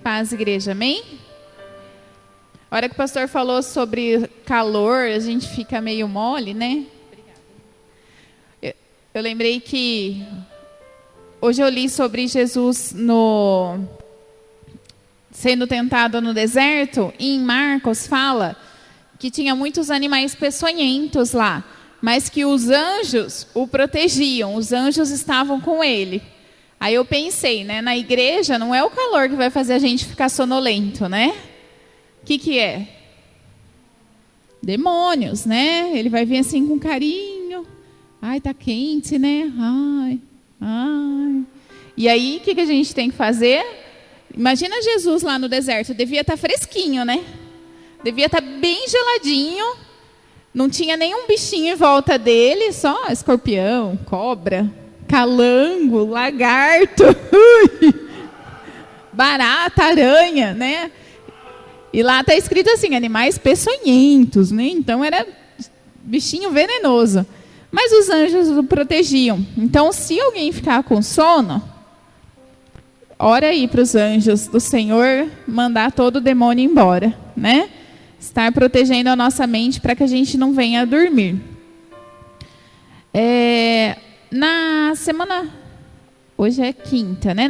Paz, igreja, amém? A hora que o pastor falou sobre calor, a gente fica meio mole, né? Eu lembrei que hoje eu li sobre Jesus sendo tentado no deserto, e em Marcos fala que tinha muitos animais peçonhentos lá, mas que os anjos o protegiam, os anjos estavam com ele. Aí eu pensei, né, na igreja não é o calor que vai fazer a gente ficar sonolento, né? O que é? Demônios, né? Ele vai vir assim com carinho. Ai, tá quente, né? Ai. E aí, o que a gente tem que fazer? Imagina Jesus lá no deserto, devia estar fresquinho, né? Devia estar bem geladinho. Não tinha nenhum bichinho em volta dele, só escorpião, cobra, calango, lagarto, barata, aranha, né? E lá está escrito assim, animais peçonhentos, né? Então era bichinho venenoso. Mas os anjos o protegiam. Então, se alguém ficar com sono, ora aí para os anjos do Senhor mandar todo o demônio embora, né? Estar protegendo a nossa mente para que a gente não venha a dormir. Na semana... Hoje é quinta, né?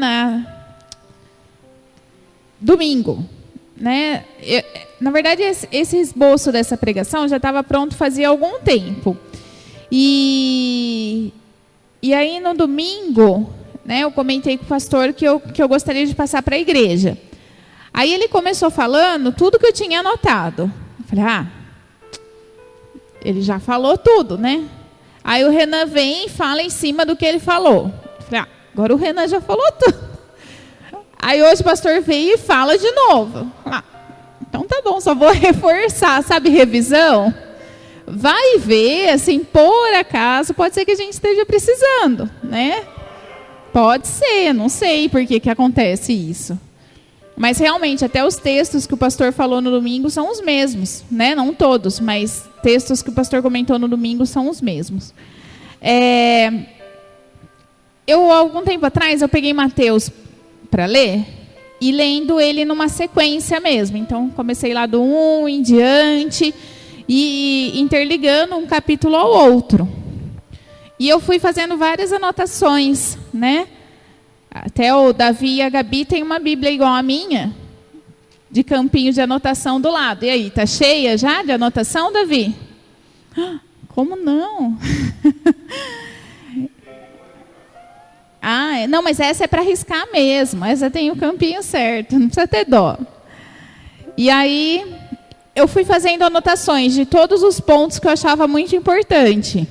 Domingo, né? Na verdade, esse esboço dessa pregação já estava pronto fazia algum tempo. E aí, no domingo, né, eu comentei com o pastor que eu gostaria de passar para a igreja. Aí ele começou falando tudo que eu tinha anotado. Eu falei, ele já falou tudo, né? Aí o Renan vem e fala em cima do que ele falou. Eu falei, agora o Renan já falou tudo. Aí hoje o pastor veio e fala de novo. Então tá bom, só vou reforçar, sabe, revisão? Vai ver, assim, por acaso, pode ser que a gente esteja precisando, né? Pode ser, não sei por que acontece isso. Mas realmente, até os textos que o pastor falou no domingo são os mesmos, né? Não todos, mas textos que o pastor comentou no domingo são os mesmos. Algum tempo atrás, eu peguei Mateus para ler, e lendo ele numa sequência mesmo. Então, comecei lá do 1 em diante, e interligando um capítulo ao outro. E eu fui fazendo várias anotações, né? Até o Davi e a Gabi têm uma Bíblia igual a minha, de campinho de anotação do lado. E aí, tá cheia já de anotação, Davi? Como não? Não, mas essa é para riscar mesmo. Essa tem o campinho certo, não precisa ter dó. E aí, eu fui fazendo anotações de todos os pontos que eu achava muito importante.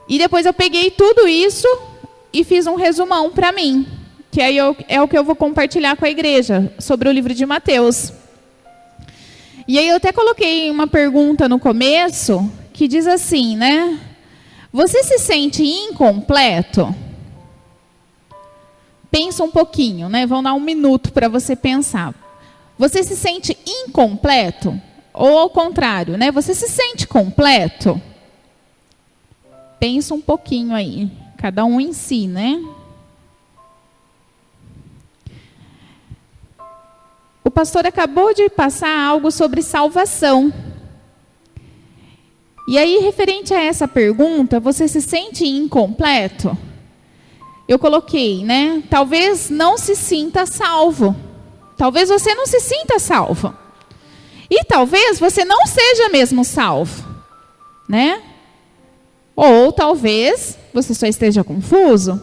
E depois eu peguei tudo isso e fiz um resumão para mim, que aí é o que eu vou compartilhar com a igreja, sobre o livro de Mateus. E aí eu até coloquei uma pergunta no começo, que diz assim, né? Você se sente incompleto? Pensa um pouquinho, né? Vão dar um minuto para você pensar. Você se sente incompleto? Ou ao contrário, né? Você se sente completo? Pensa um pouquinho aí. Cada um em si, né? O pastor acabou de passar algo sobre salvação. E aí, referente a essa pergunta, você se sente incompleto? Eu coloquei, né? Talvez não se sinta salvo. Talvez você não se sinta salvo. E talvez você não seja mesmo salvo, né? Ou talvez você só esteja confuso.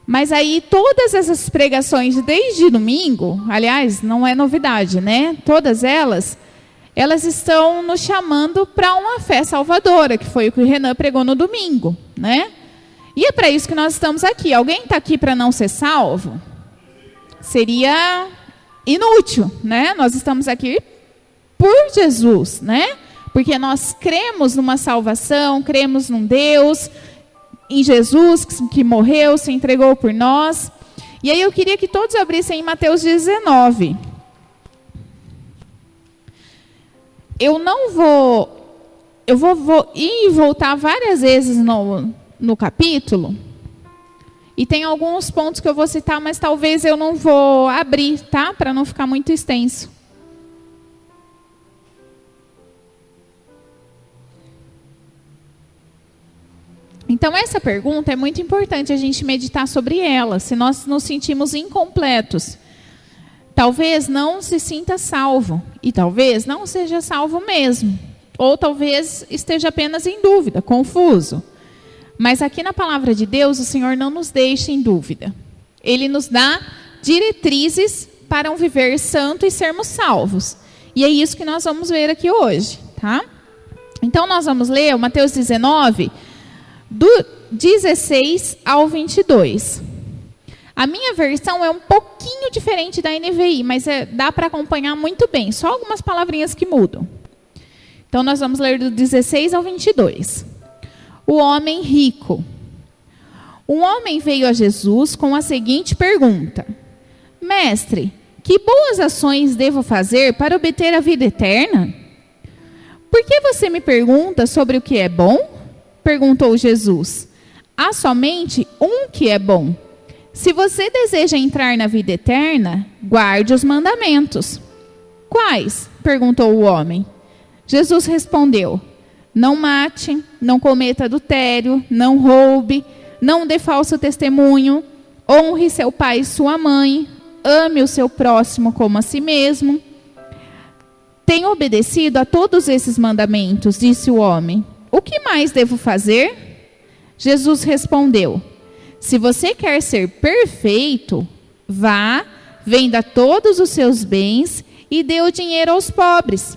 Mas aí todas essas pregações desde domingo, aliás, não é novidade, né? Todas elas estão nos chamando para uma fé salvadora, que foi o que o Renan pregou no domingo, né? E é para isso que nós estamos aqui. Alguém está aqui para não ser salvo? Seria inútil, né? Nós estamos aqui por Jesus, né? Porque nós cremos numa salvação, cremos num Deus, em Jesus que morreu, se entregou por nós. E aí eu queria que todos abrissem em Mateus 19. Eu vou ir e voltar várias vezes no capítulo. E tem alguns pontos que eu vou citar, mas talvez eu não vou abrir, tá? Para não ficar muito extenso. Então, essa pergunta é muito importante a gente meditar sobre ela, se nós nos sentimos incompletos. Talvez não se sinta salvo, e talvez não seja salvo mesmo. Ou talvez esteja apenas em dúvida, confuso. Mas aqui na palavra de Deus, o Senhor não nos deixa em dúvida. Ele nos dá diretrizes para um viver santo e sermos salvos. E é isso que nós vamos ver aqui hoje, tá? Então, nós vamos ler o Mateus 19, do 16 ao 22. A minha versão é um pouquinho diferente da NVI, mas dá para acompanhar muito bem. Só algumas palavrinhas que mudam. Então, nós vamos ler do 16 ao 22. O homem rico. Um homem veio a Jesus com a seguinte pergunta: Mestre, que boas ações devo fazer para obter a vida eterna? Por que você me pergunta sobre o que é bom? Perguntou Jesus. Há somente um que é bom. Se você deseja entrar na vida eterna, guarde os mandamentos. Quais? Perguntou o homem. Jesus respondeu: não mate, não cometa adultério, não roube, não dê falso testemunho, honre seu pai e sua mãe, ame o seu próximo como a si mesmo. Tenho obedecido a todos esses mandamentos, disse o homem. O que mais devo fazer? Jesus respondeu: se você quer ser perfeito, vá, venda todos os seus bens e dê o dinheiro aos pobres.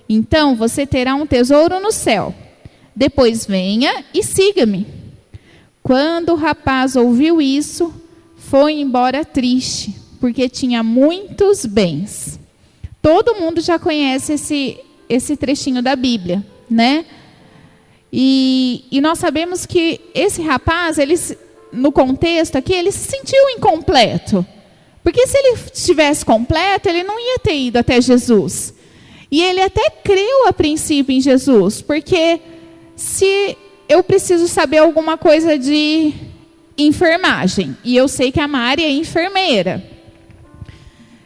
Então você terá um tesouro no céu. Depois venha e siga-me. Quando o rapaz ouviu isso, foi embora triste, porque tinha muitos bens. Todo mundo já conhece esse trechinho da Bíblia, né? E nós sabemos que esse rapaz, no contexto aqui, ele se sentiu incompleto. Porque se ele estivesse completo, ele não ia ter ido até Jesus. E ele até creu a princípio em Jesus, porque se eu preciso saber alguma coisa de enfermagem, e eu sei que a Mari é enfermeira,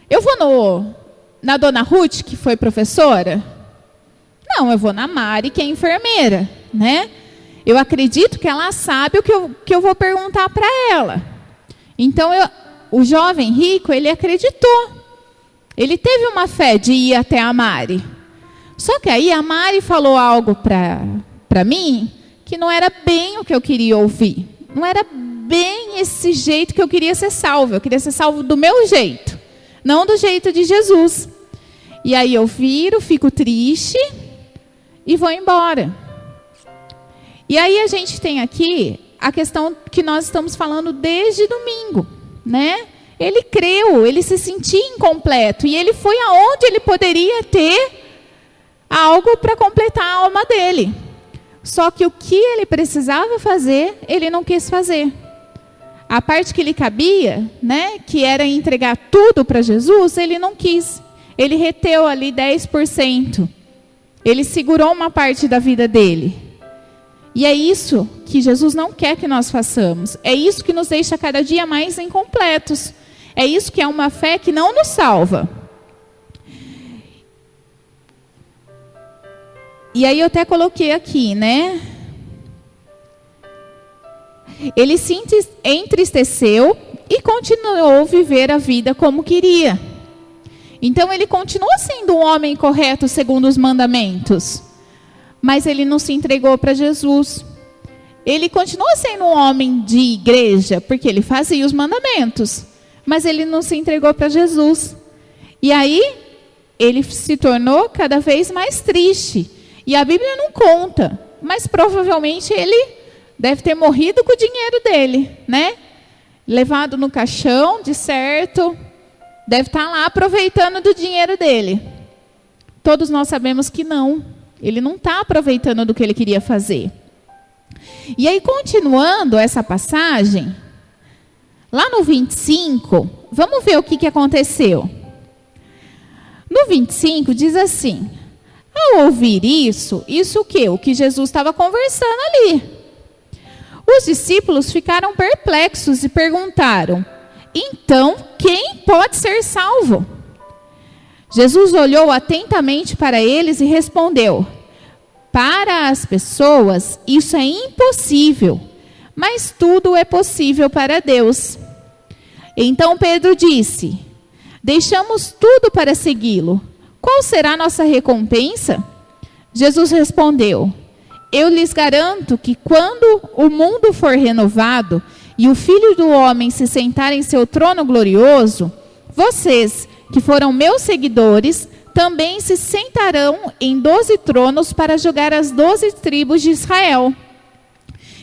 eu vou na dona Ruth, que foi professora? Não, eu vou na Mari, que é enfermeira, né? Eu acredito que ela sabe o que eu vou perguntar para ela. Então, o jovem rico, ele acreditou. Ele teve uma fé de ir até a Mari. Só que aí a Mari falou algo para mim que não era bem o que eu queria ouvir. Não era bem esse jeito que eu queria ser salvo. Eu queria ser salvo do meu jeito, não do jeito de Jesus. E aí eu viro, fico triste e vou embora. E aí a gente tem aqui a questão que nós estamos falando desde domingo, né? Ele creu, ele se sentia incompleto. E ele foi aonde ele poderia ter algo para completar a alma dele. Só que o que ele precisava fazer, ele não quis fazer. A parte que lhe cabia, né, que era entregar tudo para Jesus, ele não quis. Ele reteu ali 10%. Ele segurou uma parte da vida dele. E é isso que Jesus não quer que nós façamos. É isso que nos deixa cada dia mais incompletos. É isso que é uma fé que não nos salva. E aí eu até coloquei aqui, né? Ele se entristeceu e continuou a viver a vida como queria. Então ele continua sendo um homem correto segundo os mandamentos. Mas ele não se entregou para Jesus. Ele continua sendo um homem de igreja, porque ele fazia os mandamentos. Mas ele não se entregou para Jesus. E aí, ele se tornou cada vez mais triste. E a Bíblia não conta, mas provavelmente ele deve ter morrido com o dinheiro dele, né? Levado no caixão, de certo, deve estar lá aproveitando do dinheiro dele. Todos nós sabemos que não. Ele não está aproveitando do que ele queria fazer. E aí, continuando essa passagem, lá no 25, vamos ver o que aconteceu. No 25 diz assim: ao ouvir isso o quê? O que Jesus estava conversando ali. Os discípulos ficaram perplexos e perguntaram: então, quem pode ser salvo? Jesus olhou atentamente para eles e respondeu: para as pessoas isso é impossível, mas tudo é possível para Deus. Então Pedro disse: deixamos tudo para segui-lo. Qual será a nossa recompensa? Jesus respondeu: eu lhes garanto que quando o mundo for renovado e o Filho do Homem se sentar em seu trono glorioso, vocês, que foram meus seguidores, também se sentarão em 12 tronos para julgar as 12 tribos de Israel.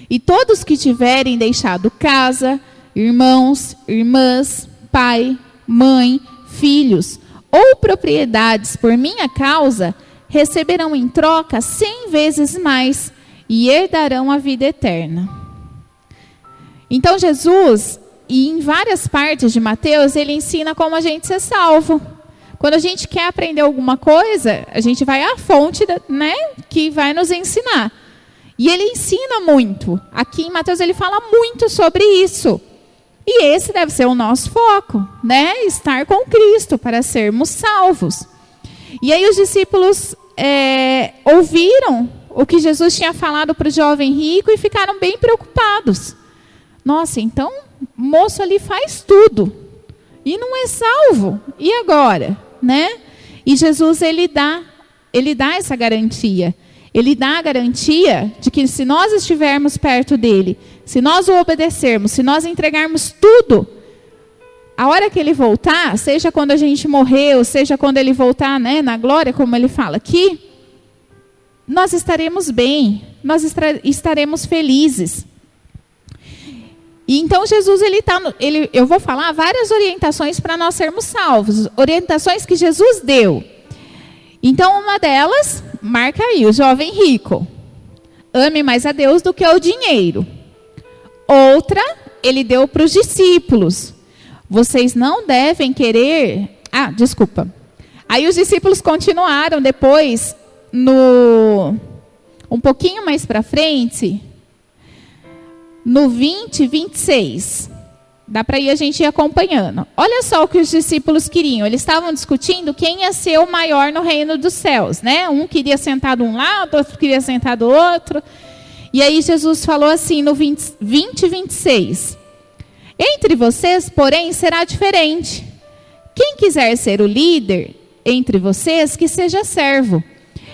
E todos que tiverem deixado casa, irmãos, irmãs, pai, mãe, filhos ou propriedades por minha causa, receberão em troca 100 vezes mais e herdarão a vida eterna. Então Jesus, e em várias partes de Mateus, ele ensina como a gente ser salvo. Quando a gente quer aprender alguma coisa, a gente vai à fonte, né, que vai nos ensinar. E ele ensina muito. Aqui em Mateus ele fala muito sobre isso. E esse deve ser o nosso foco, né? Estar com Cristo para sermos salvos. E aí os discípulos ouviram o que Jesus tinha falado para o jovem rico e ficaram bem preocupados. Nossa, então o moço ali faz tudo e não é salvo. E agora, né? E Jesus ele dá essa garantia. Ele dá a garantia de que se nós estivermos perto dele, se nós o obedecermos, se nós entregarmos tudo, a hora que ele voltar, seja quando a gente morrer, ou seja quando ele voltar, né, na glória, como ele fala aqui, nós estaremos bem, nós estaremos felizes. E então Jesus, eu vou falar várias orientações para nós sermos salvos, orientações que Jesus deu. Então uma delas, marca aí, o jovem rico. Ame mais a Deus do que o dinheiro. Outra, ele deu para os discípulos. Vocês não devem querer... Aí os discípulos continuaram depois, um pouquinho mais para frente, no 20, 26. Dá para ir a gente ir acompanhando. Olha só o que os discípulos queriam. Eles estavam discutindo quem ia ser o maior no reino dos céus, né? Um queria sentar de um lado, outro queria sentar do outro. E aí Jesus falou assim no 20, 26. Entre vocês, porém, será diferente. Quem quiser ser o líder entre vocês, que seja servo.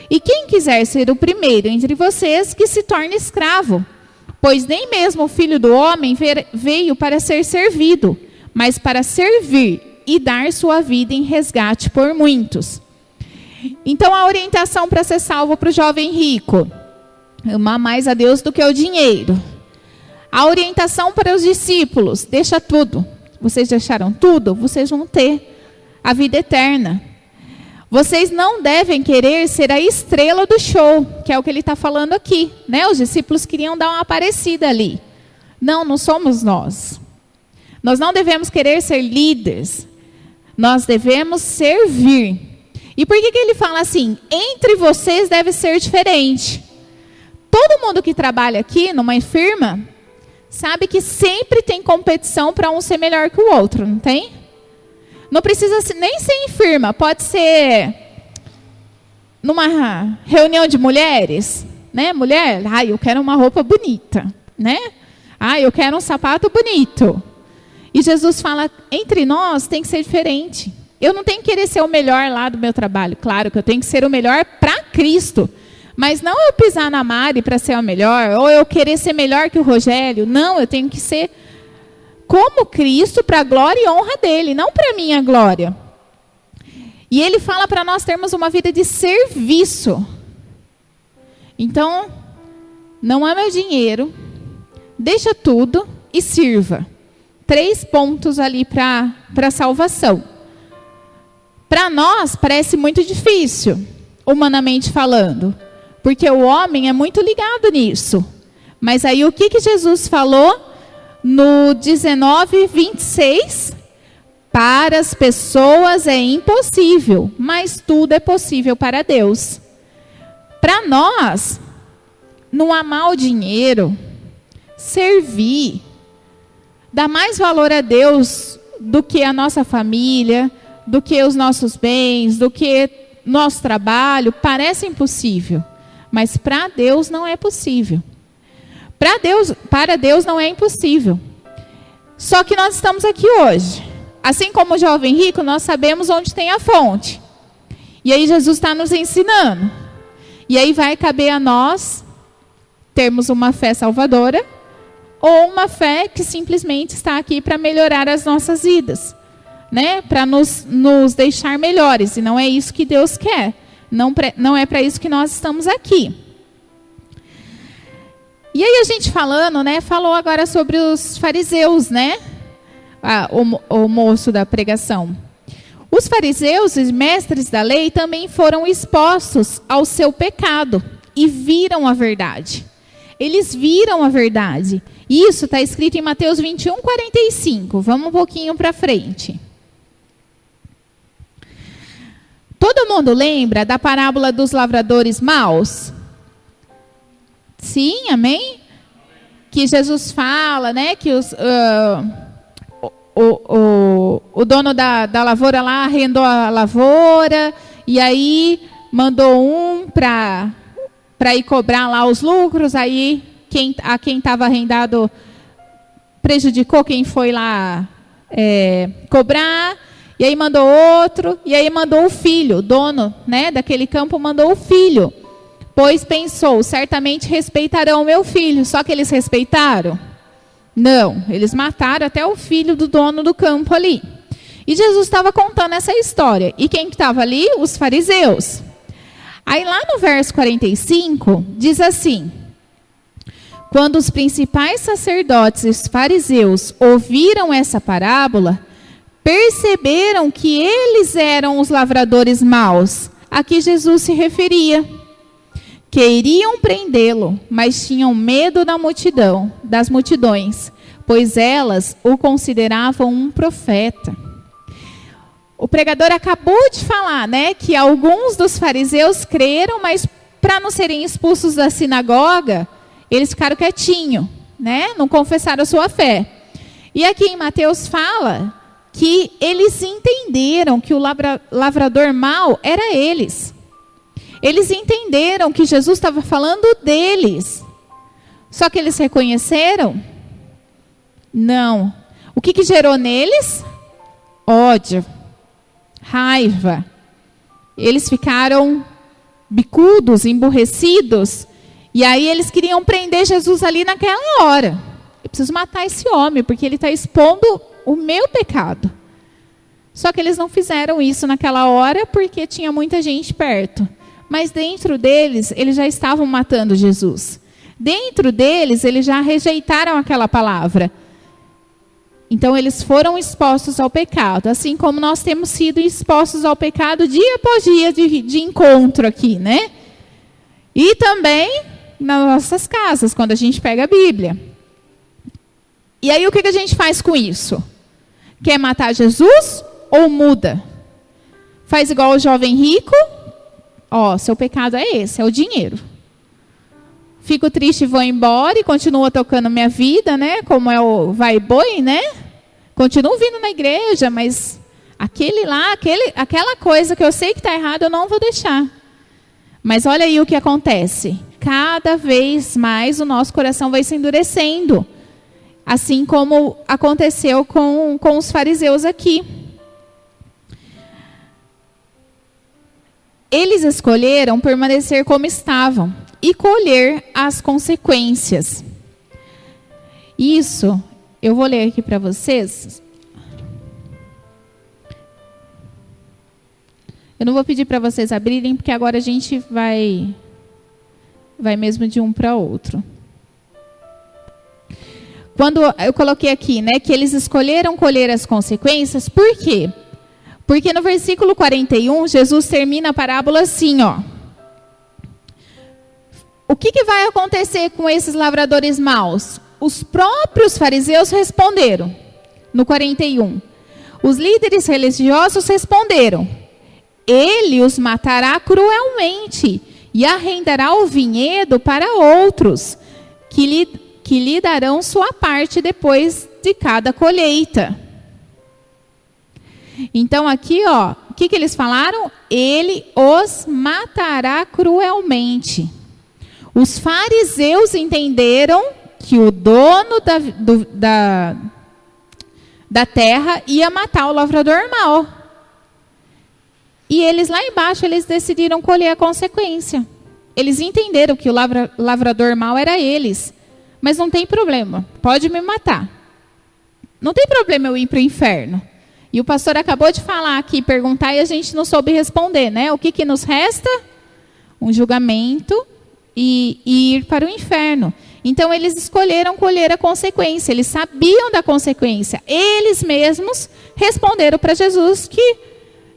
E quem quiser ser o primeiro entre vocês, que se torne escravo. Pois nem mesmo o Filho do Homem veio para ser servido, mas para servir e dar sua vida em resgate por muitos. Então a orientação para ser salvo para o jovem rico: amar mais a Deus do que o dinheiro. A orientação para os discípulos: deixa tudo. Vocês deixaram tudo, vocês vão ter a vida eterna. Vocês não devem querer ser a estrela do show, que é o que ele está falando aqui, né? Os discípulos queriam dar uma aparecida ali. Não somos nós. Nós não devemos querer ser líderes. Nós devemos servir. E por que ele fala assim? Entre vocês deve ser diferente. Todo mundo que trabalha aqui numa firma sabe que sempre tem competição para um ser melhor que o outro, não tem? Não precisa nem ser em firma, pode ser numa reunião de mulheres, né? Mulher, eu quero uma roupa bonita, né? Eu quero um sapato bonito. E Jesus fala, entre nós tem que ser diferente. Eu não tenho que querer ser o melhor lá do meu trabalho. Claro que eu tenho que ser o melhor para Cristo. Mas não eu pisar na Mari para ser o melhor, ou eu querer ser melhor que o Rogério. Não, eu tenho que ser como Cristo, para a glória e honra dele, não para a minha glória. E ele fala para nós termos uma vida de serviço. Então, não ame o dinheiro, deixa tudo e sirva. 3 pontos ali para a salvação. Para nós parece muito difícil, humanamente falando, porque o homem é muito ligado nisso. Mas aí o que Jesus falou? No 19, 26, para as pessoas é impossível, mas tudo é possível para Deus. Para nós, não amar o dinheiro, servir, dar mais valor a Deus do que a nossa família, do que os nossos bens, do que nosso trabalho, parece impossível. Mas para Deus não é possível. Para Deus não é impossível. Só que nós estamos aqui hoje. Assim como o jovem rico, nós sabemos onde tem a fonte. E aí Jesus está nos ensinando. E aí vai caber a nós termos uma fé salvadora ou uma fé que simplesmente está aqui para melhorar as nossas vidas, né? Para nos deixar melhores. E não é isso que Deus quer. Não é para isso que nós estamos aqui. E aí a gente falando, né? Falou agora sobre os fariseus, né? O moço da pregação. Os fariseus e mestres da lei também foram expostos ao seu pecado e viram a verdade. Eles viram a verdade. Isso está escrito em Mateus 21:45. Vamos um pouquinho para frente. Todo mundo lembra da parábola dos lavradores maus? Sim, amém? Que Jesus fala, né? Que o dono da lavoura lá arrendou a lavoura e aí mandou um para ir cobrar lá os lucros. Aí quem estava arrendado prejudicou quem foi lá cobrar. E aí mandou outro, e aí mandou o filho, o dono, né, daquele campo mandou o filho. Pois pensou, certamente respeitarão o meu filho. Só que eles respeitaram? Não, eles mataram até o filho do dono do campo ali. E Jesus estava contando essa história. E quem estava ali? Os fariseus. Aí lá no verso 45, diz assim: quando os principais sacerdotes e os fariseus ouviram essa parábola, perceberam que eles eram os lavradores maus a que Jesus se referia. Queriam prendê-lo, mas tinham medo das multidões, pois elas o consideravam um profeta. O pregador acabou de falar, né, que alguns dos fariseus creram, mas para não serem expulsos da sinagoga, eles ficaram quietinhos, né, não confessaram a sua fé. E aqui em Mateus fala que eles entenderam que o lavrador mau era eles. Eles entenderam que Jesus estava falando deles. Só que eles reconheceram? Não. O que gerou neles? Ódio, raiva. Eles ficaram bicudos, emburrecidos. E aí eles queriam prender Jesus ali naquela hora. Eu preciso matar esse homem, porque ele está expondo o meu pecado. Só que eles não fizeram isso naquela hora, porque tinha muita gente perto. Mas dentro deles, eles já estavam matando Jesus. Dentro deles, eles já rejeitaram aquela palavra. Então, eles foram expostos ao pecado. Assim como nós temos sido expostos ao pecado dia após dia de encontro aqui, né? E também nas nossas casas, quando a gente pega a Bíblia. E aí, o que a gente faz com isso? Quer matar Jesus ou muda? Faz igual o jovem rico? Ó, seu pecado é esse, é o dinheiro. Fico triste e vou embora e continuo tocando minha vida, né? Como é o vai e boi, né? Continuo vindo na igreja, mas aquela coisa que eu sei que está errada, eu não vou deixar. Mas olha aí o que acontece. Cada vez mais o nosso coração vai se endurecendo. Assim como aconteceu com os fariseus aqui. Eles escolheram permanecer como estavam e colher as consequências. Isso, eu vou ler aqui para vocês. Eu não vou pedir para vocês abrirem, porque agora a gente vai mesmo de um para outro. Quando eu coloquei aqui, né, que eles escolheram colher as consequências, por quê? Porque no versículo 41, Jesus termina a parábola assim, ó. O que vai acontecer com esses lavradores maus? Os próprios fariseus responderam, no 41. Os líderes religiosos responderam: ele os matará cruelmente e arrendará o vinhedo para outros que que lhe darão sua parte depois de cada colheita. Então aqui, ó, o que eles falaram? Ele os matará cruelmente. Os fariseus entenderam que o dono da terra ia matar o lavrador mau. E eles lá embaixo, eles decidiram colher a consequência. Eles entenderam que o lavrador mau era eles. Mas não tem problema, pode me matar. Não tem problema eu ir para o inferno. E o pastor acabou de falar aqui, perguntar, e a gente não soube responder, né? O que nos resta? Um julgamento e ir para o inferno. Então, eles escolheram colher a consequência. Eles sabiam da consequência. Eles mesmos responderam para Jesus que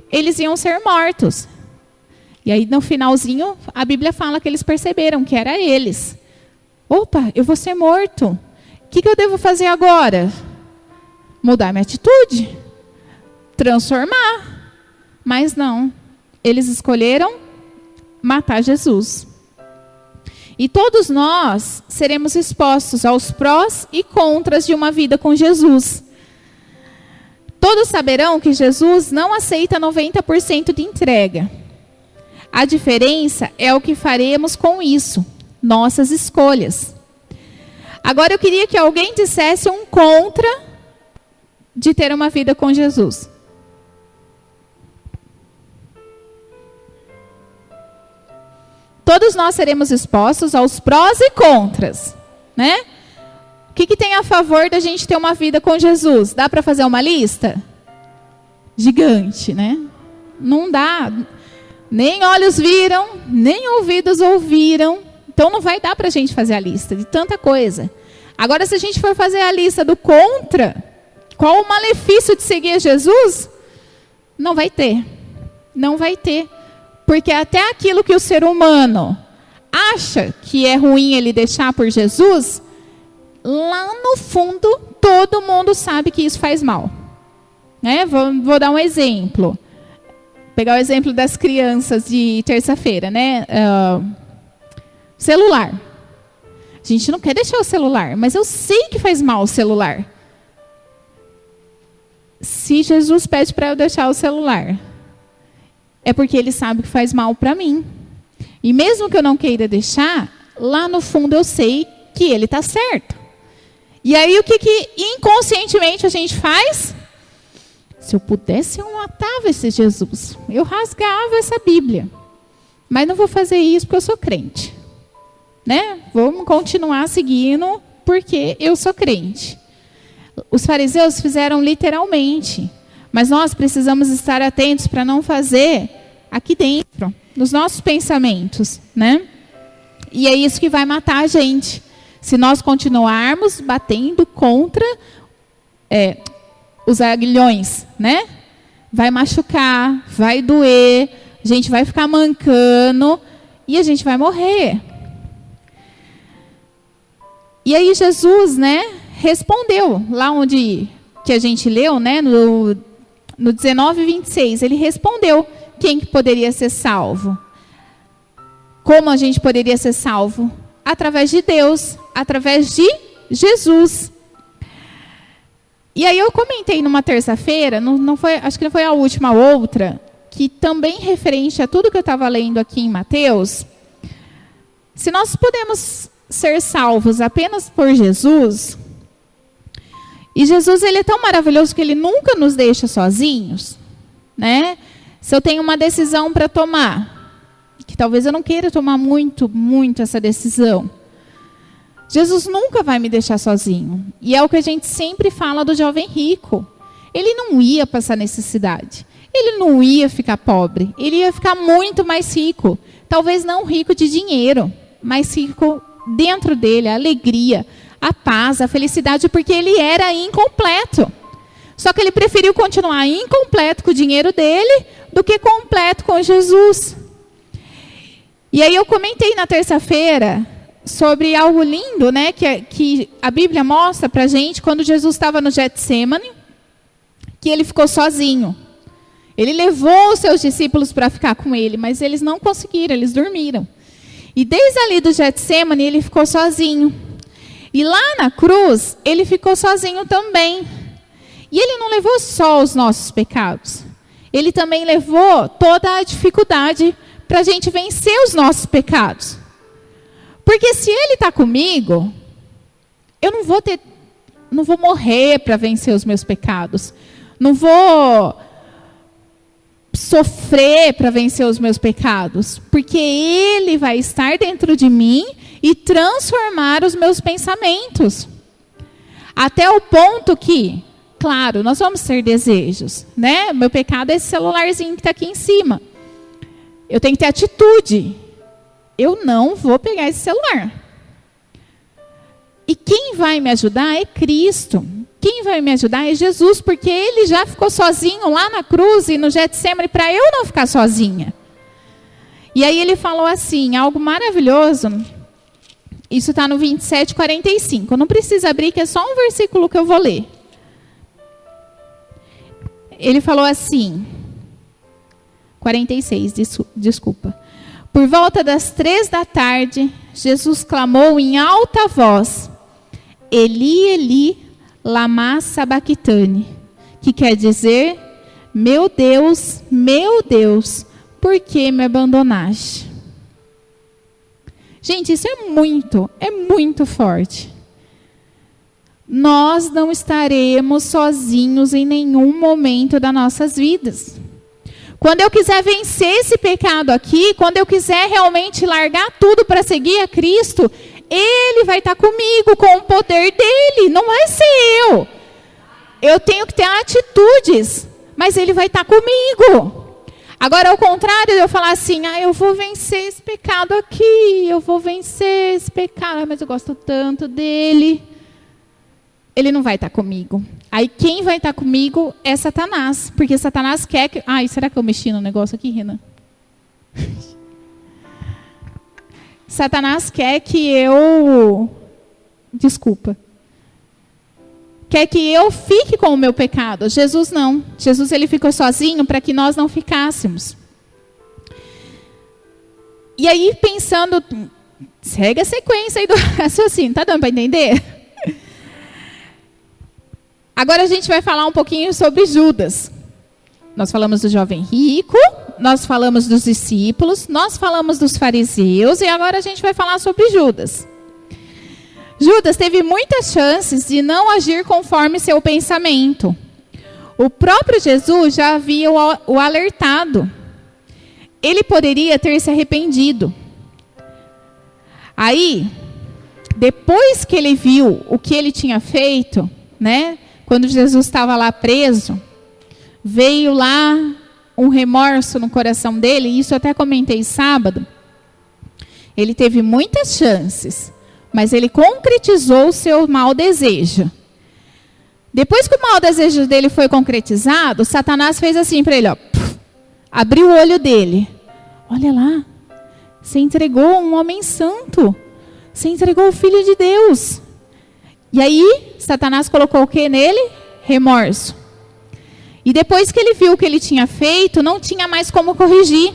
eles iam ser mortos. E aí, no finalzinho, a Bíblia fala que eles perceberam que era eles. Opa, eu vou ser morto. O que eu devo fazer agora? Mudar minha atitude? Transformar? Mas não. Eles escolheram matar Jesus. E todos nós seremos expostos aos prós e contras de uma vida com Jesus. Todos saberão que Jesus não aceita 90% de entrega. A diferença é o que faremos com isso, nossas escolhas. Agora eu queria que alguém dissesse um contra de ter uma vida com Jesus. Todos nós seremos expostos aos prós e contras, né? O que tem a favor da gente ter uma vida com Jesus? Dá para fazer uma lista? Gigante, né? Não dá. Nem olhos viram, nem ouvidos ouviram. Então não vai dar para a gente fazer a lista de tanta coisa. Agora, se a gente for fazer a lista do contra, qual o malefício de seguir Jesus? Não vai ter. Não vai ter. Porque até aquilo que o ser humano acha que é ruim ele deixar por Jesus, lá no fundo, todo mundo sabe que isso faz mal. Né? Vou dar um exemplo. Pegar o exemplo das crianças de terça-feira, né? Celular. A gente não quer deixar o celular, mas eu sei que faz mal o celular. Se Jesus pede para eu deixar o celular, é porque ele sabe que faz mal para mim. E mesmo que eu não queira deixar, lá no fundo eu sei que ele está certo. E aí o que inconscientemente a gente faz? Se eu pudesse, eu matava esse Jesus. Eu rasgava essa Bíblia. Mas não vou fazer isso porque eu sou crente. Né? Vamos continuar seguindo porque eu sou crente. Os fariseus fizeram literalmente. Mas nós precisamos estar atentos para não fazer aqui dentro, nos nossos pensamentos, né? E é isso que vai matar a gente. Se nós continuarmos batendo contra os aguilhões, né? Vai machucar, vai doer, a gente vai ficar mancando e a gente vai morrer. E aí Jesus, né, respondeu, lá onde que a gente leu, né, no 19:26, ele respondeu quem que poderia ser salvo. Como a gente poderia ser salvo? Através de Deus, através de Jesus. E aí eu comentei numa terça-feira, não foi, acho que não foi a última, a outra, que também referente a tudo que eu estava lendo aqui em Mateus, se nós podemos ser salvos apenas por Jesus, e Jesus ele é tão maravilhoso que ele nunca nos deixa sozinhos, né? Se eu tenho uma decisão para tomar, que talvez eu não queira tomar muito essa decisão, Jesus nunca vai me deixar sozinho. E é o que a gente sempre fala do jovem rico. Ele não ia passar necessidade. Ele não ia ficar pobre. Ele ia ficar muito mais rico. Talvez não rico de dinheiro, mas rico dentro dele, a alegria, a paz, a felicidade, porque ele era incompleto. Só que ele preferiu continuar incompleto com o dinheiro dele do que completo com Jesus. E aí eu comentei na terça-feira sobre algo lindo, né, que a Bíblia mostra para a gente quando Jesus estava no Getsemane, que ele ficou sozinho. Ele levou os seus discípulos para ficar com ele, mas eles não conseguiram, eles dormiram. E desde ali do Getsemane ele ficou sozinho. E lá na cruz, ele ficou sozinho também. E ele não levou só os nossos pecados. Ele também levou toda a dificuldade para a gente vencer os nossos pecados. Porque se ele está comigo, eu não vou morrer para vencer os meus pecados. Não vou sofrer para vencer os meus pecados. Porque ele vai estar dentro de mim e transformar os meus pensamentos. Até o ponto que, claro, nós vamos ter desejos, né? Meu pecado é esse celularzinho que está aqui em cima. Eu tenho que ter atitude. Eu não vou pegar esse celular. E quem vai me ajudar é Cristo. Quem vai me ajudar é Jesus, porque ele já ficou sozinho lá na cruz e no Getsemane para eu não ficar sozinha. E aí ele falou assim, algo maravilhoso. Isso está no 27:45. Não precisa abrir, que é só um versículo que eu vou ler. Ele falou assim, 46, desculpa. Por volta das 3 da tarde, Jesus clamou em alta voz, Eli, Eli, lama sabachthani, que quer dizer, meu Deus, por que me abandonaste? Gente, isso é muito forte. Nós não estaremos sozinhos em nenhum momento das nossas vidas. Quando eu quiser vencer esse pecado aqui, quando eu quiser realmente largar tudo para seguir a Cristo, Ele vai estar comigo com o poder dEle, não vai ser eu. Eu tenho que ter atitudes, mas Ele vai estar comigo. Agora, ao contrário de eu falar assim, eu vou vencer esse pecado aqui, eu vou vencer esse pecado, mas eu gosto tanto dEle. Ele não vai estar comigo. Aí quem vai estar comigo é Satanás. Porque Satanás quer que... Ai, será que eu mexi no negócio aqui, Renan? Satanás quer que eu... Desculpa. Quer que eu fique com o meu pecado. Jesus não. Jesus ele ficou sozinho para que nós não ficássemos. E aí pensando... Segue a sequência aí do raciocínio. Tá dando para entender? Agora a gente vai falar um pouquinho sobre Judas. Nós falamos do jovem rico, nós falamos dos discípulos, nós falamos dos fariseus e agora a gente vai falar sobre Judas. Judas teve muitas chances de não agir conforme seu pensamento. O próprio Jesus já havia o alertado. Ele poderia ter se arrependido. Aí, depois que ele viu o que ele tinha feito, né? Quando Jesus estava lá preso, veio lá um remorso no coração dele, e isso eu até comentei sábado. Ele teve muitas chances, mas ele concretizou o seu mau desejo. Depois que o mau desejo dele foi concretizado, Satanás fez assim para ele, abriu o olho dele. Olha lá, você entregou um homem santo, você entregou o Filho de Deus. E aí, Satanás colocou o que nele? Remorso. E depois que ele viu o que ele tinha feito, não tinha mais como corrigir,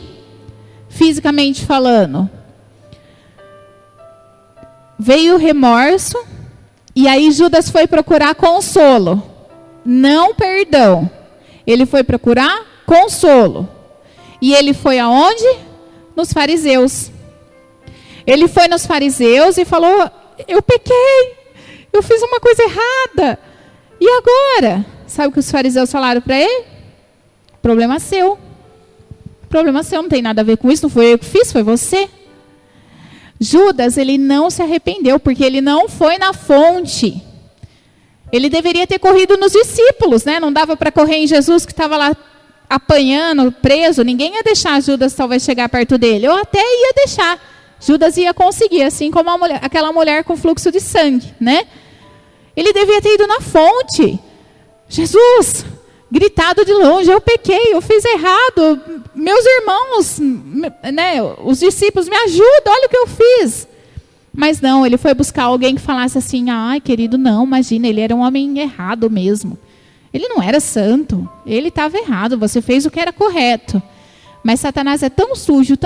fisicamente falando. Veio o remorso, e aí Judas foi procurar consolo, não perdão. Ele foi procurar consolo. E ele foi aonde? Nos fariseus. Ele foi nos fariseus e falou, eu pequei. Eu fiz uma coisa errada. E agora? Sabe o que os fariseus falaram para ele? Problema seu. Problema seu, não tem nada a ver com isso. Não foi eu que fiz, foi você. Judas, ele não se arrependeu, porque ele não foi na fonte. Ele deveria ter corrido nos discípulos, né? Não dava para correr em Jesus, que estava lá apanhando, preso. Ninguém ia deixar Judas talvez chegar perto dele. Ou até ia deixar. Judas ia conseguir, assim como aquela mulher com fluxo de sangue, né? Ele devia ter ido na fonte. Jesus, gritado de longe, eu pequei, eu fiz errado. Meus irmãos, né, os discípulos, me ajudam, olha o que eu fiz. Mas não, ele foi buscar alguém que falasse assim, ai querido, não, imagina, ele era um homem errado mesmo. Ele não era santo, ele estava errado, você fez o que era correto. Mas Satanás é tão sujo,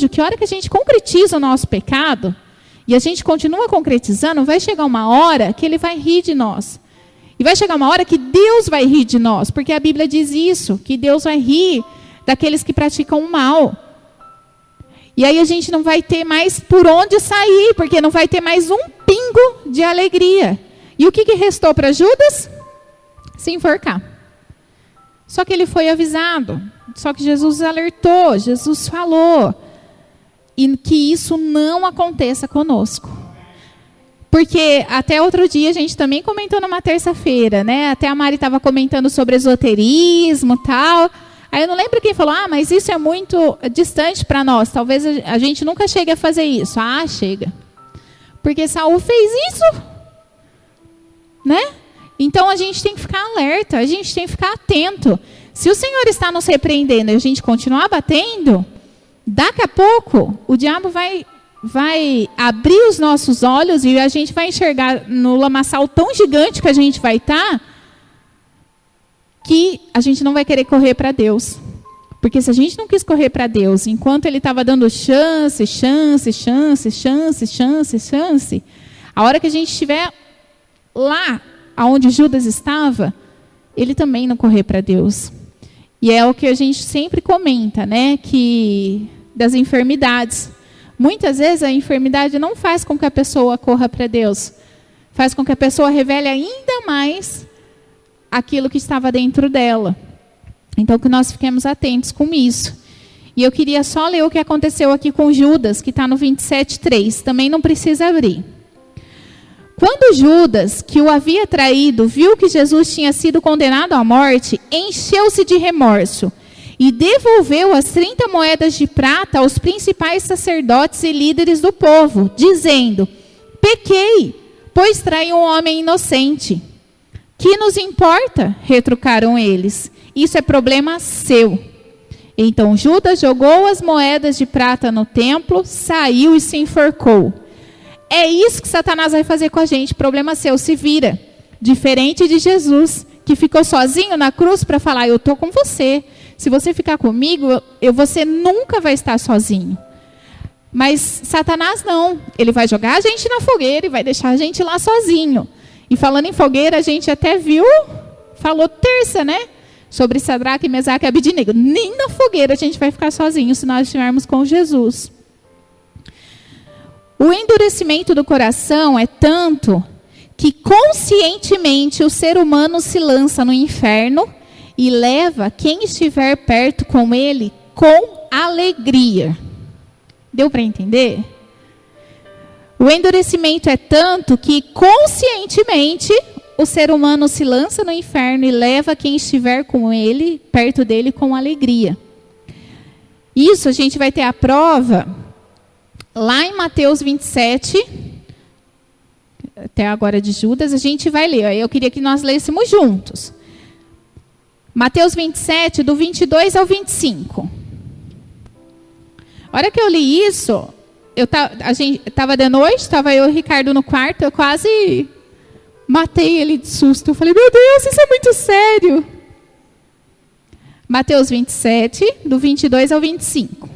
que a hora que a gente concretiza o nosso pecado, e a gente continua concretizando, vai chegar uma hora que ele vai rir de nós. E vai chegar uma hora que Deus vai rir de nós, porque a Bíblia diz isso, que Deus vai rir daqueles que praticam o mal. E aí a gente não vai ter mais por onde sair, porque não vai ter mais um pingo de alegria. E o que restou para Judas? Se enforcar. Só que ele foi avisado, só que Jesus alertou, Jesus falou, e que isso não aconteça conosco. Porque até outro dia a gente também comentou numa terça-feira, né? Até a Mari estava comentando sobre esoterismo e tal. Aí eu não lembro quem falou, mas isso é muito distante para nós. Talvez a gente nunca chegue a fazer isso. Chega. Porque Saul fez isso. Né? Então a gente tem que ficar alerta, a gente tem que ficar atento. Se o Senhor está nos repreendendo e a gente continuar batendo, daqui a pouco o diabo vai abrir os nossos olhos e a gente vai enxergar no lamaçal tão gigante que a gente vai estar, que a gente não vai querer correr para Deus. Porque se a gente não quis correr para Deus, enquanto Ele estava dando chance, a hora que a gente estiver lá, aonde Judas estava, ele também não correr para Deus. E é o que a gente sempre comenta, né? Que das enfermidades. Muitas vezes a enfermidade não faz com que a pessoa corra para Deus. Faz com que a pessoa revele ainda mais aquilo que estava dentro dela. Então, que nós fiquemos atentos com isso. E eu queria só ler o que aconteceu aqui com Judas, que está no 27:3. Também não precisa abrir. Quando Judas, que o havia traído, viu que Jesus tinha sido condenado à morte, encheu-se de remorso e devolveu as 30 moedas de prata aos principais sacerdotes e líderes do povo, dizendo: pequei, pois traí um homem inocente. Que nos importa? Retrucaram eles. Isso é problema seu. Então Judas jogou as moedas de prata no templo, saiu e se enforcou. É isso que Satanás vai fazer com a gente. Problema seu, se vira. Diferente de Jesus, que ficou sozinho na cruz para falar: eu estou com você. Se você ficar comigo, você nunca vai estar sozinho. Mas Satanás não. Ele vai jogar a gente na fogueira e vai deixar a gente lá sozinho. E falando em fogueira, a gente até falou terça, né? Sobre Sadraque, Mesaque e Abidnego. Nem na fogueira a gente vai ficar sozinho se nós estivermos com Jesus. O endurecimento do coração é tanto que conscientemente o ser humano se lança no inferno e leva quem estiver perto com ele com alegria. Deu para entender? O endurecimento é tanto que conscientemente o ser humano se lança no inferno e leva quem estiver com ele, perto dele, com alegria. Isso a gente vai ter a prova lá em Mateus 27, até agora de Judas, a gente vai ler. Eu queria que nós lêssemos juntos. Mateus 27, do 22 ao 25. A hora que eu li isso, a gente estava de noite, estava eu e o Ricardo no quarto, eu quase matei ele de susto. Eu falei: meu Deus, isso é muito sério. Mateus 27, do 22 ao 25.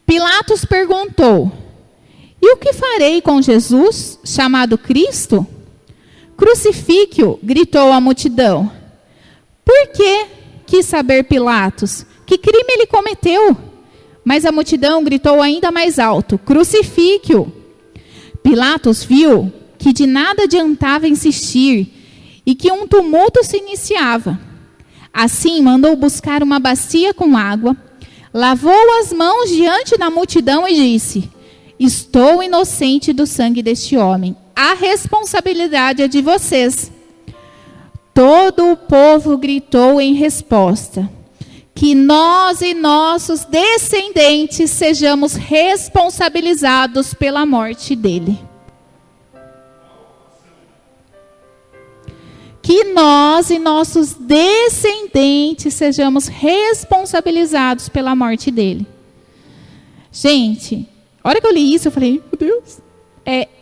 Pilatos perguntou: e o que farei com Jesus, chamado Cristo? Crucifique-o, gritou a multidão. Por quê? Quis saber Pilatos. Que crime ele cometeu? Mas a multidão gritou ainda mais alto: crucifique-o. Pilatos viu que de nada adiantava insistir e que um tumulto se iniciava. Assim, mandou buscar uma bacia com água, lavou as mãos diante da multidão e disse: estou inocente do sangue deste homem. A responsabilidade é de vocês. Todo o povo gritou em resposta: que nós e nossos descendentes sejamos responsabilizados pela morte dele. Que nós e nossos descendentes sejamos responsabilizados pela morte dele. Gente, a hora que eu li isso, eu falei: meu Deus,